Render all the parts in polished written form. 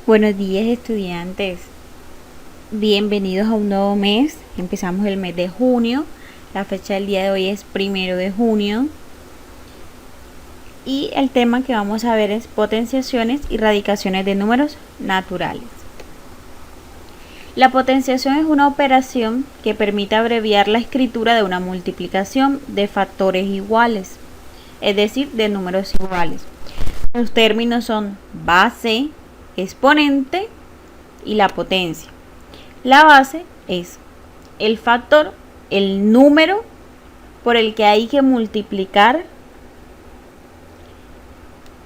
Buenos días, estudiantes. Bienvenidos a un nuevo mes. Empezamos el mes de junio. La fecha del día de hoy es 1 de junio. Y el tema que vamos a ver es potenciaciones y radicaciones de números naturales. La potenciación es una operación que permite abreviar la escritura de una multiplicación de factores iguales, es decir, de números iguales. Los términos son base, exponente y la potencia. La base es el factor, el número por el que hay que multiplicar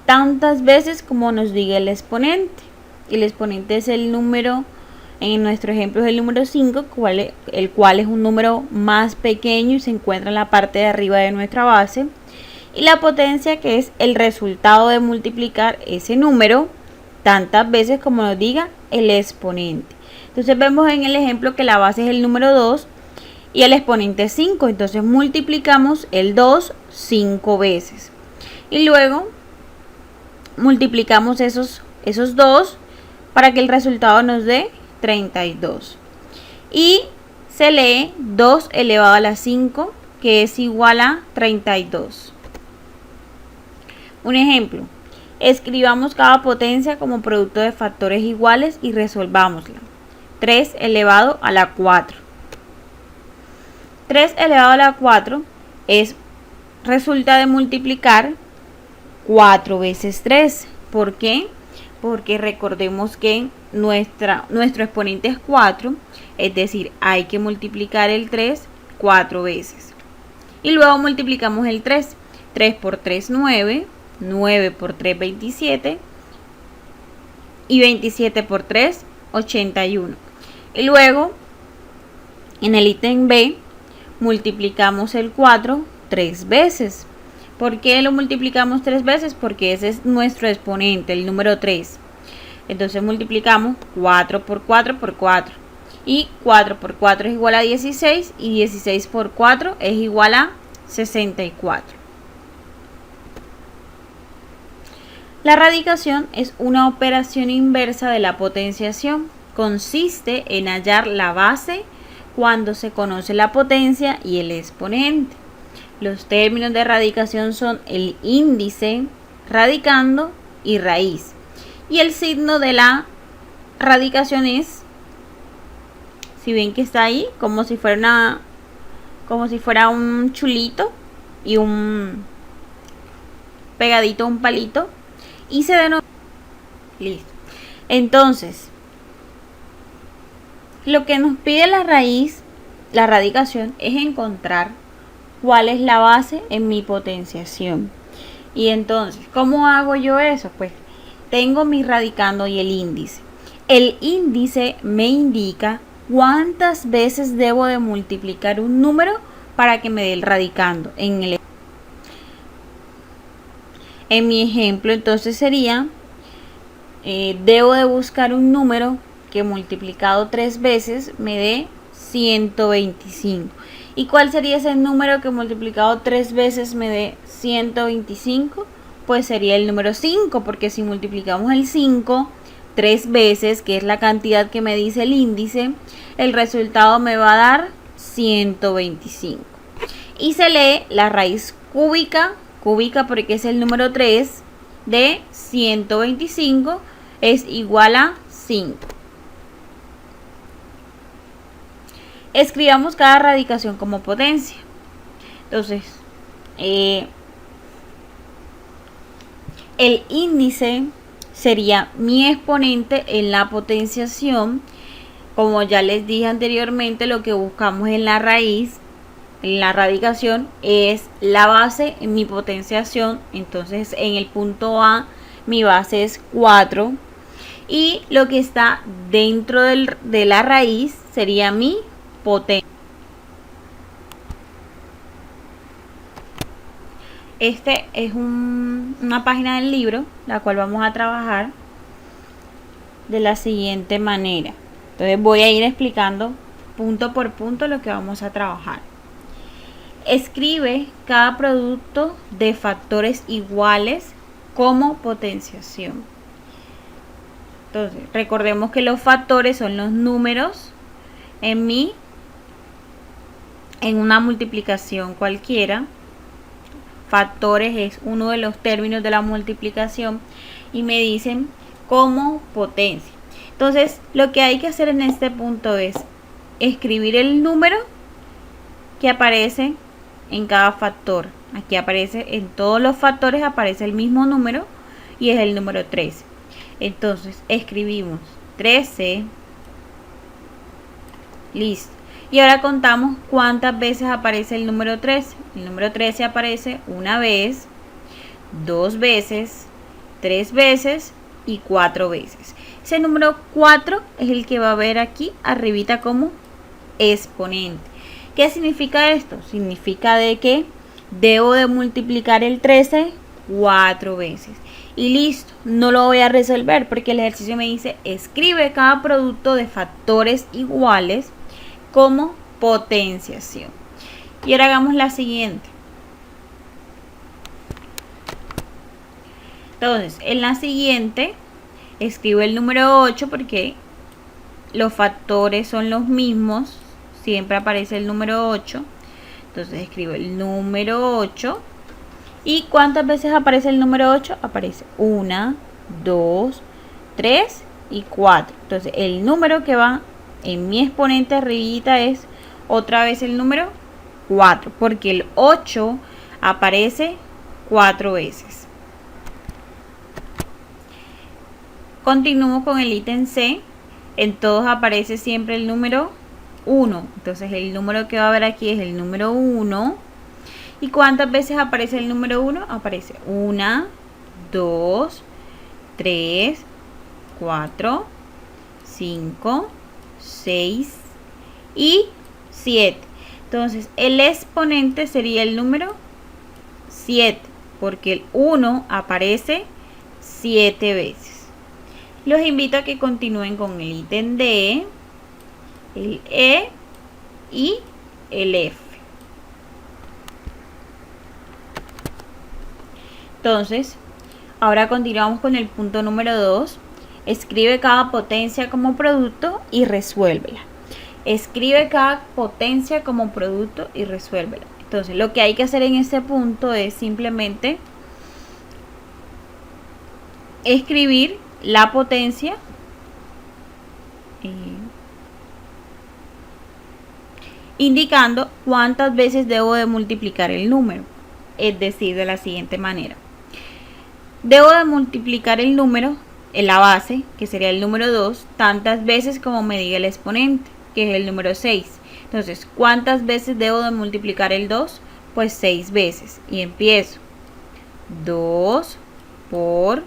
tantas veces como nos diga el exponente. El exponente es el número, en nuestro ejemplo es el número 5, el cual es un número más pequeño y se encuentra en la parte de arriba de nuestra base. Y la potencia, que es el resultado de multiplicar ese número tantas veces como nos diga el exponente. Entonces vemos en el ejemplo que la base es el número 2 y el exponente es 5. Entonces multiplicamos el 2 5 veces. Y luego multiplicamos esos 2 para que el resultado nos dé 32. Y se lee 2 elevado a la 5, que es igual a 32. Un ejemplo. Escribamos cada potencia como producto de factores iguales y resolvámosla. 3 elevado a la 4. 3 elevado a la 4 resulta de multiplicar 4 veces 3. ¿Por qué? Porque recordemos que nuestro exponente es 4, es decir, hay que multiplicar el 3 4 veces. Y luego multiplicamos el 3. 3 por 3, 9. 9 por 3, 27. Y 27 por 3, 81. Y luego, en el ítem B, multiplicamos el 4 3 veces. ¿Por qué lo multiplicamos 3 veces? Porque ese es nuestro exponente, el número 3. Entonces multiplicamos 4 por 4 por 4. Y 4 por 4 es igual a 16. Y 16 por 4 es igual a 64. La radicación es una operación inversa de la potenciación. Consiste en hallar la base cuando se conoce la potencia y el exponente. Los términos de radicación son el índice, radicando y raíz. Y el signo de la radicación es, si ven que está ahí, como si fuera un chulito y un pegadito, un palito. Y se denomina. Listo. Entonces, lo que nos pide la radicación, es encontrar cuál es la base en mi potenciación. Y entonces, ¿cómo hago yo eso? Pues tengo mi radicando y el índice. El índice me indica cuántas veces debo de multiplicar un número para que me dé el radicando. En mi ejemplo, entonces sería, debo de buscar un número que multiplicado 3 veces me dé 125. ¿Y cuál sería ese número que multiplicado 3 veces me dé 125? Pues sería el número 5, porque si multiplicamos el 5 3 veces, que es la cantidad que me dice el índice, el resultado me va a dar 125. Y se lee la raíz cúbica porque es el número 3 de 125, es igual a 5. Escribamos cada radicación como potencia. Entonces, el índice sería mi exponente en la potenciación. Como ya les dije anteriormente, lo que buscamos en la raíz, en la radicación, es la base en mi potenciación. Entonces en el punto A mi base es 4 y lo que está dentro de la raíz sería mi potencia. Este es una página del libro, la cual vamos a trabajar de la siguiente manera. Entonces voy a ir explicando punto por punto lo que vamos a trabajar. Escribe cada producto de factores iguales como potenciación. Entonces, recordemos que los factores son los números en una multiplicación cualquiera. Factores es uno de los términos de la multiplicación y me dicen como potencia. Entonces, lo que hay que hacer en este punto es escribir el número que aparece en cada factor. Aquí aparece, en todos los factores aparece el mismo número y es el número 13. Entonces, escribimos 13. Listo. Y ahora contamos cuántas veces aparece el número 13. El número 13 aparece una vez, 2 veces, 3 veces y 4 veces. Ese número 4 es el que va a ver aquí arribita como exponente. ¿Qué significa esto? Significa de que debo de multiplicar el 13 4 veces. Y listo, no lo voy a resolver porque el ejercicio me dice escribe cada producto de factores iguales como potenciación. Y ahora hagamos la siguiente. Entonces, en la siguiente escribo el número 8 porque los factores son los mismos, siempre aparece el número 8. Entonces escribo el número 8. ¿Y cuántas veces aparece el número 8? Aparece 1, 2, 3 y 4. Entonces el número que va en mi exponente arribita es otra vez el número 4, porque el 8 aparece 4 veces. Continúo con el ítem C. En todos aparece siempre el número 1. Entonces el número que va a haber aquí es el número 1. ¿Y cuántas veces aparece el número 1? Aparece 1, 2, 3, 4, 5, 6 y 7. Entonces el exponente sería el número 7, porque el 1 aparece 7 veces. Los invito a que continúen con el ítem D, el E y el F. Entonces, ahora continuamos con el punto número 2. Escribe cada potencia como producto y resuélvela. Escribe cada potencia como producto y resuélvela. Entonces, lo que hay que hacer en este punto es simplemente escribir la potencia indicando cuántas veces debo de multiplicar el número. Es decir, de la siguiente manera. Debo de multiplicar el número en la base, que sería el número 2, tantas veces como me diga el exponente, que es el número 6. Entonces, ¿cuántas veces debo de multiplicar el 2? Pues 6 veces. Y empiezo. 2 por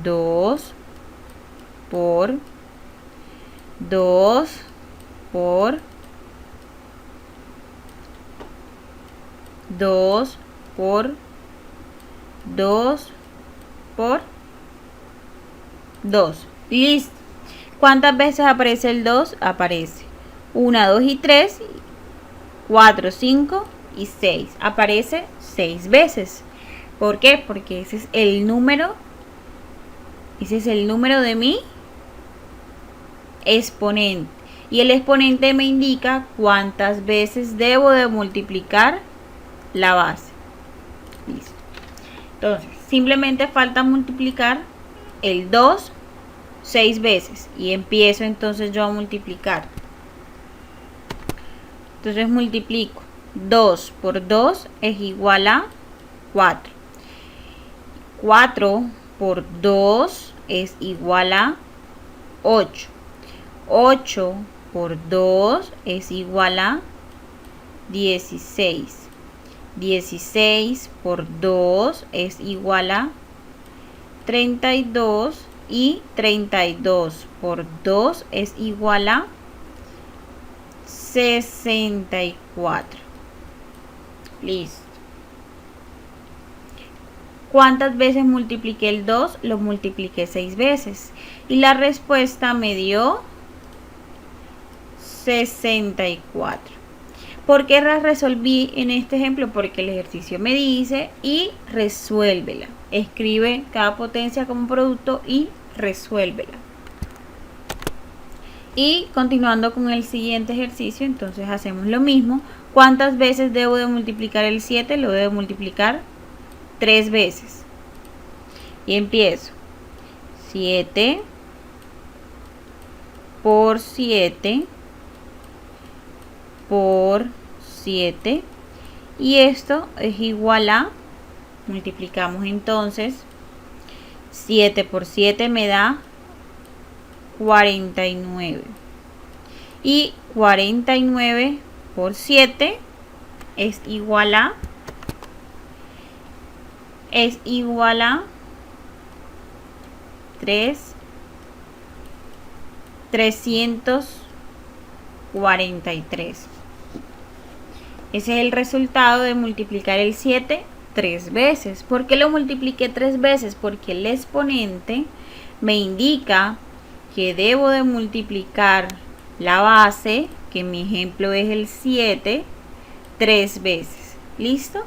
2 por 2 por 2 por 2 por 2. Listo. ¿Cuántas veces aparece el 2? Aparece 1, 2 y 3, 4, 5 y 6. Aparece 6 veces. ¿Por qué? Porque ese es el número de mi exponente. Y el exponente me indica cuántas veces debo de multiplicar la base. Listo. Entonces, simplemente falta multiplicar el 2 6 veces. Y empiezo entonces yo a multiplicar. Entonces multiplico. 2 por 2 es igual a 4. 4 por 2 es igual a 8. 8 por 2 es igual a 16. 16 por 2 es igual a 32 y 32 por 2 es igual a 64. Listo. ¿Cuántas veces multipliqué el 2? Lo multipliqué 6 veces. Y la respuesta me dio 64. ¿Por qué la resolví en este ejemplo? Porque el ejercicio me dice y resuélvela. Escribe cada potencia como producto y resuélvela. Y continuando con el siguiente ejercicio, entonces hacemos lo mismo. ¿Cuántas veces debo de multiplicar el 7? Lo debo multiplicar 3 veces. Y empiezo. 7 por 7 por 7. Y esto es igual a, multiplicamos entonces, 7 por 7 me da 49. Y 49 por 7 es igual a 343. Ese es el resultado de multiplicar el 7 3 veces. ¿Por qué lo multipliqué 3 veces? Porque el exponente me indica que debo de multiplicar la base, que en mi ejemplo es el 7, 3 veces. ¿Listo?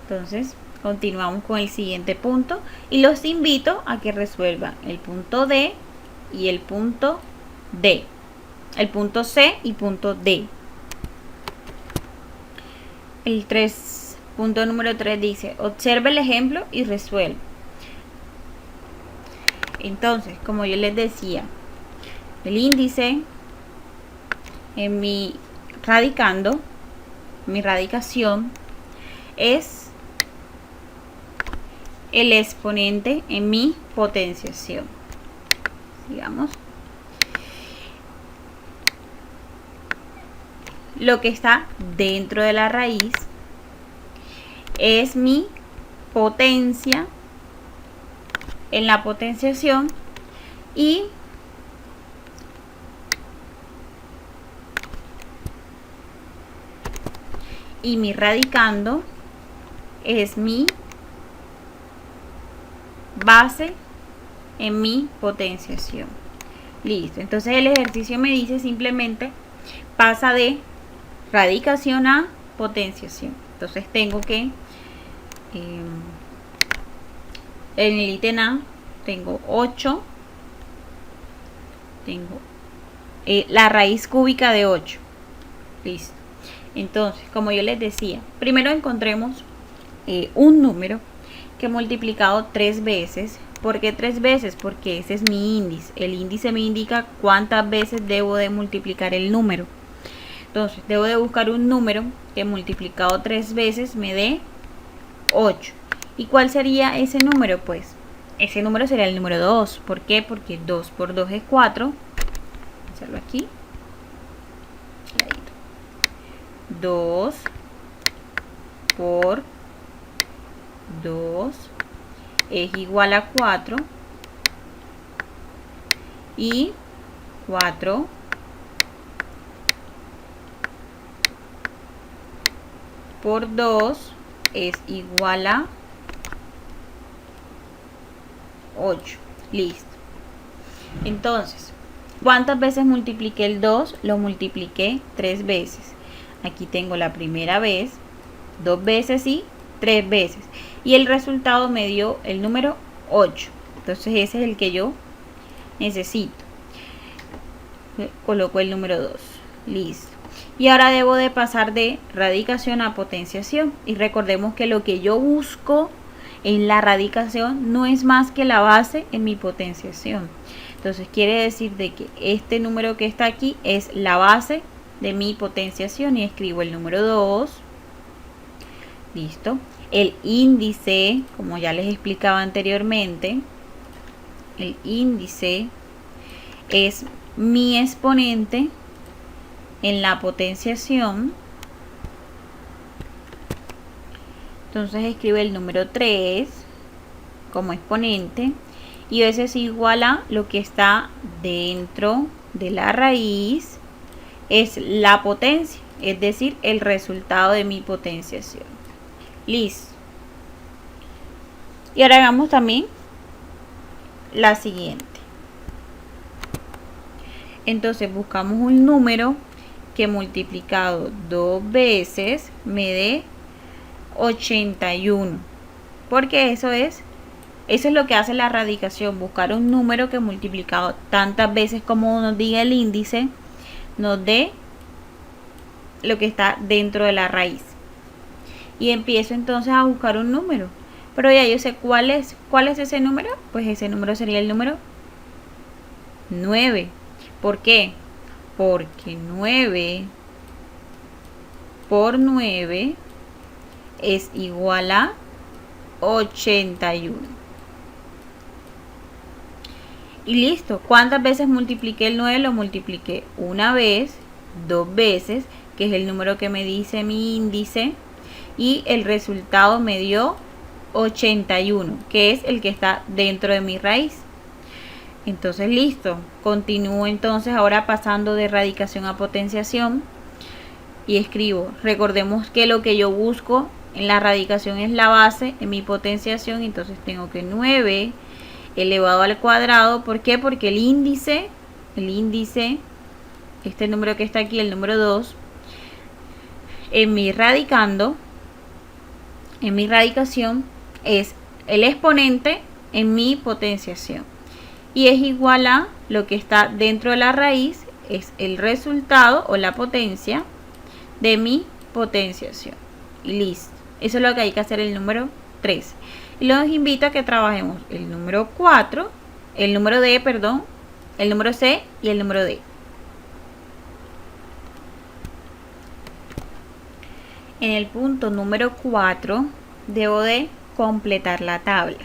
Entonces, continuamos con el siguiente punto y los invito a que resuelvan el punto D y el punto D. El punto C y punto D. El punto número 3 dice, observe el ejemplo y resuelve. Entonces, como yo les decía, el índice en mi radicación es el exponente en mi potenciación. Digamos, lo que está dentro de la raíz es mi potencia en la potenciación y mi radicando es mi base en mi potenciación. Listo. Entonces el ejercicio me dice simplemente pasa de radicación a potenciación. Entonces tengo que en el ítem A tengo 8, tengo la raíz cúbica de 8. Listo. Entonces, como yo les decía, primero encontremos un número que he multiplicado 3 veces. ¿Por qué 3 veces? Porque ese es mi índice. El índice me indica cuántas veces debo de multiplicar el número. Entonces, debo de buscar un número que multiplicado 3 veces me dé 8. ¿Y cuál sería ese número? Pues ese número sería el número 2. ¿Por qué? Porque 2 por 2 es 4. Vamos a hacerlo aquí. 2 por 2 es igual a 4. Y 4 por 2 es igual a 8. Listo. Entonces, ¿cuántas veces multipliqué el 2? Lo multipliqué 3 veces. Aquí tengo la primera vez, 2 veces y 3 veces. Y el resultado me dio el número 8. Entonces ese es el que yo necesito. Coloco el número 2. Listo. Y ahora debo de pasar de radicación a potenciación. Y recordemos que lo que yo busco en la radicación no es más que la base en mi potenciación. Entonces quiere decir de que este número que está aquí es la base de mi potenciación y escribo el número 2. Listo. El índice, como ya les explicaba anteriormente, el índice es mi exponente en la potenciación. Entonces escribe el número 3 como exponente y ese es igual a lo que está dentro de la raíz, es la potencia, es decir, el resultado de mi potenciación. Listo. Y ahora hagamos también la siguiente. Entonces buscamos un número que multiplicado 2 veces me dé 81, porque eso es Eso es lo que hace la radicación, buscar un número que multiplicado tantas veces como nos diga el índice, nos dé lo que está dentro de la raíz. Y empiezo entonces a buscar un número. Pero ya yo sé cuál es ese número. Pues ese número sería el número 9. ¿Por qué? Porque 9 por 9 es igual a 81. Y listo. ¿Cuántas veces multipliqué el 9? Lo multipliqué una vez, dos veces, que es el número que me dice mi índice, y el resultado me dio 81, que es el que está dentro de mi raíz. Entonces listo, continúo entonces ahora pasando de radicación a potenciación y escribo. Recordemos que lo que yo busco en la radicación es la base, en mi potenciación, entonces tengo que 9 elevado al cuadrado. ¿Por qué? Porque el índice, este número que está aquí, el número 2, en mi radicación es el exponente en mi potenciación. Y es igual a lo que está dentro de la raíz, es el resultado o la potencia de mi potenciación. Y listo. Eso es lo que hay que hacer el número 3. Y los invito a que trabajemos el número 4, el número D, perdón, el número C y el número D. En el punto número 4 debo de completar la tabla.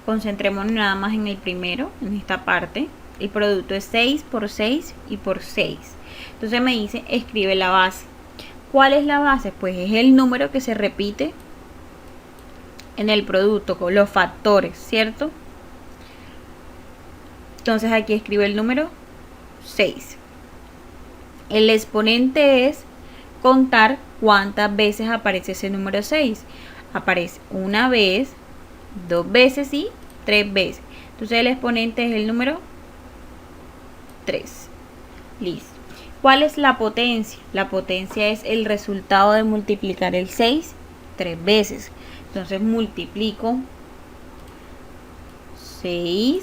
Concentrémonos nada más en el primero, en esta parte. El producto es 6 por 6 y por 6. Entonces me dice, escribe la base. ¿Cuál es la base? Pues es el número que se repite en el producto con los factores, ¿cierto? Entonces aquí escribe el número 6. El exponente es contar cuántas veces aparece ese número 6. Aparece una vez, dos veces y tres veces. Entonces el exponente es el número 3. Listo. ¿Cuál es la potencia? La potencia es el resultado de multiplicar el 6 tres veces. Entonces multiplico 6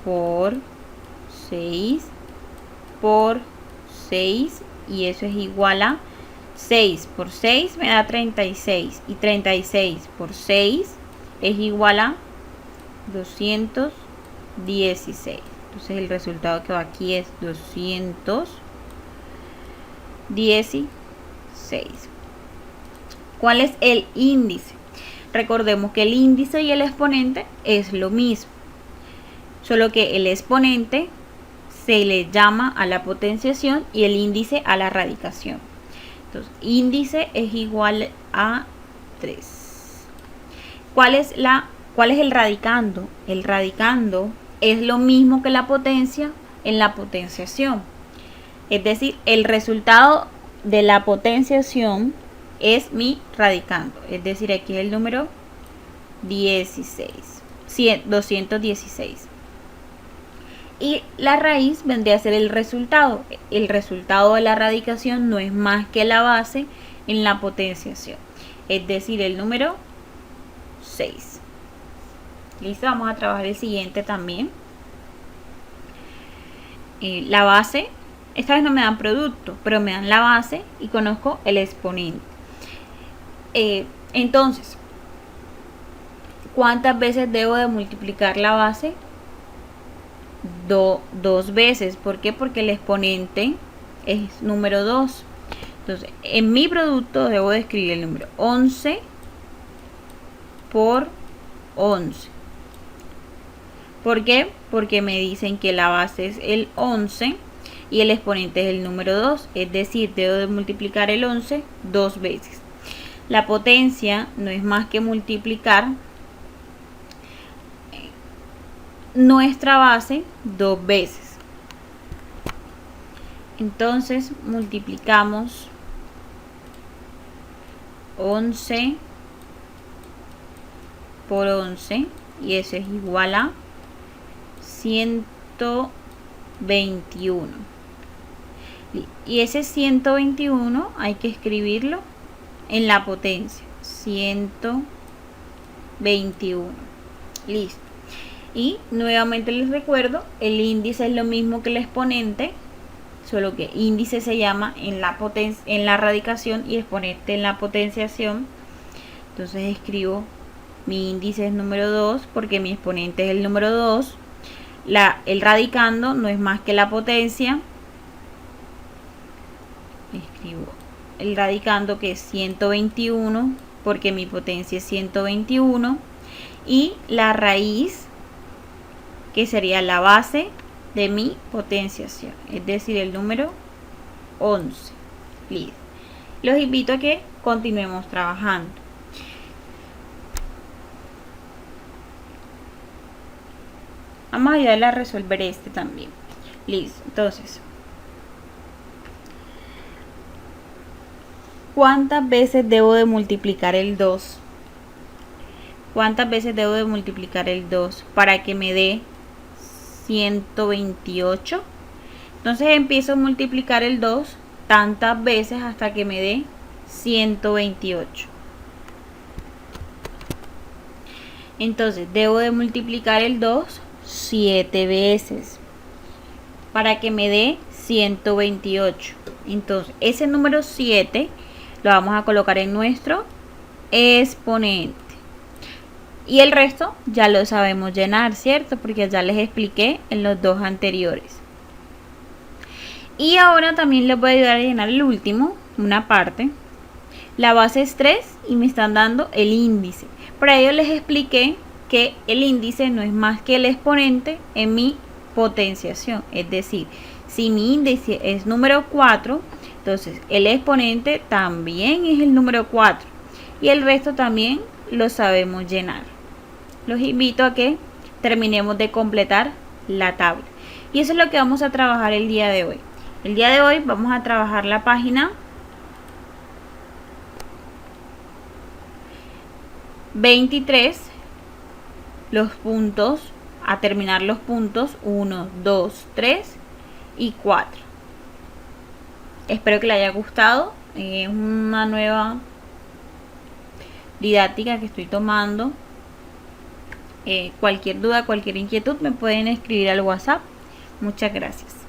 por 6 por 6 y eso es igual a 6 por 6 me da 36 y 36 por 6 es igual a 216. Entonces el resultado que va aquí es 216. ¿Cuál es el índice? Recordemos que el índice y el exponente es lo mismo, solo que el exponente se le llama a la potenciación y el índice a la radicación. Entonces, índice es igual a 3. ¿Cuál es el radicando? El radicando es lo mismo que la potencia en la potenciación. Es decir, el resultado de la potenciación es mi radicando. Es decir, aquí es el número 216. Y la raíz vendría a ser el resultado. El resultado de la radicación no es más que la base en la potenciación. Es decir, el número 6. Listo, vamos a trabajar el siguiente también. La base, esta vez no me dan producto, pero me dan la base y conozco el exponente. Entonces, ¿cuántas veces debo de multiplicar la base? Dos veces. ¿Por qué? Porque el exponente es número 2. Entonces, en mi producto debo de escribir el número 11 por 11. ¿Por qué? Porque me dicen que la base es el 11 y el exponente es el número 2. Es decir, debo de multiplicar el 11 dos veces. La potencia no es más que multiplicar nuestra base dos veces. Entonces multiplicamos 11 por 11 y eso es igual a 121. Y ese 121 hay que escribirlo en la potencia. 121. 21. Listo. Y nuevamente les recuerdo, el índice es lo mismo que el exponente, solo que índice se llama en la radicación y exponente en la potenciación. Entonces escribo mi índice es número 2 porque mi exponente es el número 2. El radicando no es más que la potencia. Escribo el radicando, que es 121 porque mi potencia es 121. Y la raíz, que sería la base de mi potenciación, es decir, el número 11. Listo. Los invito a que continuemos trabajando. Vamos a ayudarle a resolver este también. Listo. Entonces, ¿cuántas veces debo de multiplicar el 2? ¿Cuántas veces debo de multiplicar el 2 para que me dé 128? Entonces empiezo a multiplicar el 2 tantas veces hasta que me dé 128. Entonces debo de multiplicar el 2 7 veces para que me dé 128. Entonces ese número 7 lo vamos a colocar en nuestro exponente. Y el resto ya lo sabemos llenar, ¿cierto? Porque ya les expliqué en los dos anteriores. Y ahora también les voy a ayudar a llenar el último, una parte. La base es 3 y me están dando el índice. Para ello les expliqué que el índice no es más que el exponente en mi potenciación. Es decir, si mi índice es número 4, entonces el exponente también es el número 4. Y el resto también lo sabemos llenar. Los invito a que terminemos de completar la tabla. Y eso es lo que vamos a trabajar el día de hoy. El día de hoy vamos a trabajar la página 23, los puntos, a terminar los puntos 1, 2, 3 y 4. Espero que les haya gustado. Es una nueva didáctica que estoy tomando. Cualquier duda, cualquier inquietud me pueden escribir al WhatsApp. Muchas gracias.